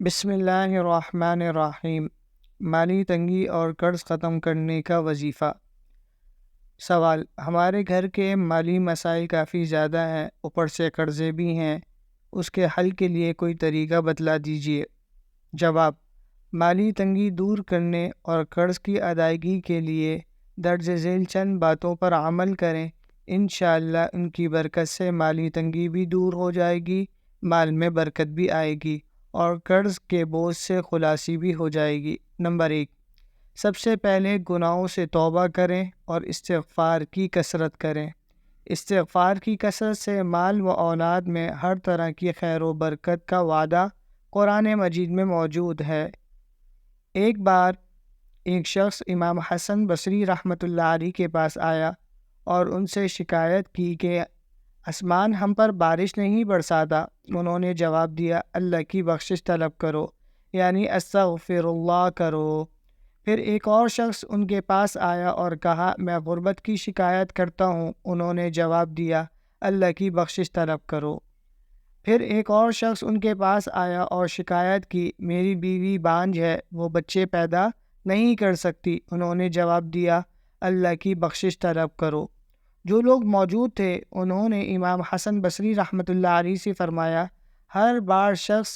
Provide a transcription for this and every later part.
بسم اللہ الرحمن الرحیم۔ مالی تنگی اور قرض ختم کرنے کا وظیفہ۔ سوال: ہمارے گھر کے مالی مسائل کافی زیادہ ہیں، اوپر سے قرضے بھی ہیں، اس کے حل کے لیے کوئی طریقہ بتلا دیجیے۔ جواب: مالی تنگی دور کرنے اور قرض کی ادائیگی کے لیے درج ذیل چند باتوں پر عمل کریں، انشاءاللہ ان کی برکت سے مالی تنگی بھی دور ہو جائے گی، مال میں برکت بھی آئے گی اور قرض کے بوجھ سے خلاصی بھی ہو جائے گی۔ نمبر 1، سب سے پہلے گناہوں سے توبہ کریں اور استغفار کی کثرت کریں۔ استغفار کی کثرت سے مال و اولاد میں ہر طرح کی خیر و برکت کا وعدہ قرآن مجید میں موجود ہے۔ ایک بار ایک شخص امام حسن بصری رحمۃ اللہ علیہ کے پاس آیا اور ان سے شکایت کی کہ آسمان ہم پر بارش نہیں برساتا۔ انہوں نے جواب دیا، اللہ کی بخشش طلب کرو، یعنی استغفر اللہ کرو۔ پھر ایک اور شخص ان کے پاس آیا اور کہا، میں غربت کی شکایت کرتا ہوں۔ انہوں نے جواب دیا، اللہ کی بخشش طلب کرو۔ پھر ایک اور شخص ان کے پاس آیا اور شکایت کی، میری بیوی بانجھ ہے، وہ بچے پیدا نہیں کر سکتی۔ انہوں نے جواب دیا، اللہ کی بخشش طلب کرو۔ جو لوگ موجود تھے انہوں نے امام حسن بصری رحمۃ اللہ علیہ سے فرمایا، ہر بار شخص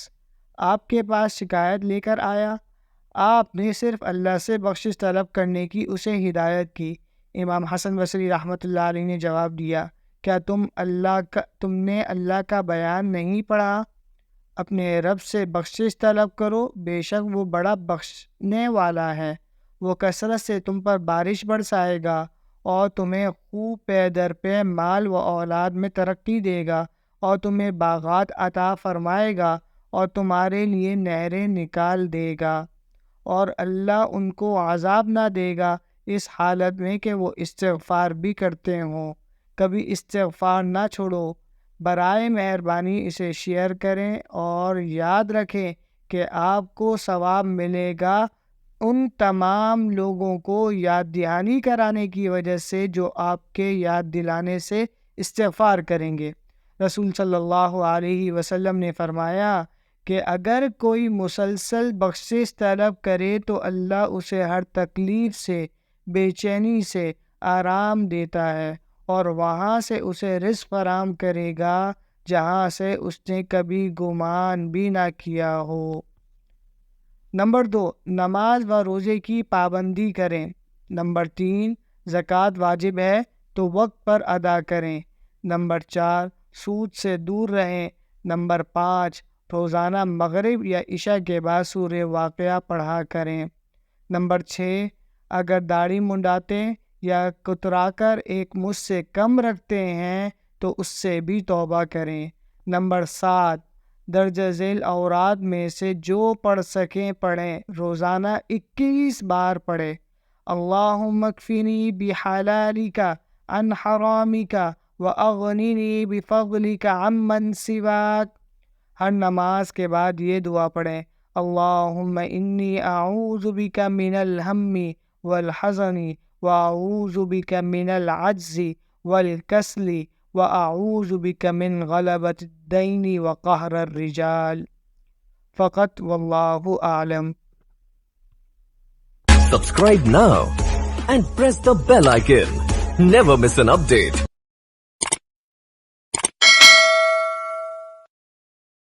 آپ کے پاس شکایت لے کر آیا، آپ نے صرف اللہ سے بخشش طلب کرنے کی اسے ہدایت کی۔ امام حسن بصری رحمۃ اللہ علیہ نے جواب دیا، کیا تم نے اللہ کا بیان نہیں پڑھا؟ اپنے رب سے بخشش طلب کرو، بے شک وہ بڑا بخشنے والا ہے، وہ کثرت سے تم پر بارش برسائے گا اور تمہیں خوب پے در پے مال و اولاد میں ترقی دے گا اور تمہیں باغات عطا فرمائے گا اور تمہارے لیے نہریں نکال دے گا، اور اللہ ان کو عذاب نہ دے گا اس حالت میں کہ وہ استغفار بھی کرتے ہوں۔ کبھی استغفار نہ چھوڑو، برائے مہربانی اسے شیئر کریں اور یاد رکھیں کہ آپ کو ثواب ملے گا ان تمام لوگوں کو یاد دہانی کرانے کی وجہ سے جو آپ کے یاد دلانے سے استغفار کریں گے۔ رسول صلی اللہ علیہ وسلم نے فرمایا کہ اگر کوئی مسلسل بخشش طلب کرے تو اللہ اسے ہر تکلیف سے، بے چینی سے آرام دیتا ہے اور وہاں سے اسے رزق فراہم کرے گا جہاں سے اس نے کبھی گمان بھی نہ کیا ہو۔ نمبر 2، نماز و روزے کی پابندی کریں۔ نمبر 3، زکوٰۃ واجب ہے تو وقت پر ادا کریں۔ نمبر 4، سود سے دور رہیں۔ نمبر 5، روزانہ مغرب یا عشاء کے بعد سورہ واقعہ پڑھا کریں۔ نمبر 6، اگر داڑھی منڈاتے یا کترا کر ایک مچھ سے کم رکھتے ہیں تو اس سے بھی توبہ کریں۔ نمبر 7، درج ذیل اوراد میں سے جو پڑھ سکیں پڑھیں، روزانہ 21 بار پڑھیں۔ اللہم اکفنی بحلالک عن حرامک واغننی بفضلک عمن سواک۔ ہر نماز کے بعد یہ دعا پڑھیں، اللہم انی اعوذ بک من الہم والحزن واعوذ بک من العجز والکسل واعوذ بک من غلبۃ الدین وقہر الرجال۔ فقط واللہ اعلم۔ Subscribe now and press the bell icon. Never miss an update.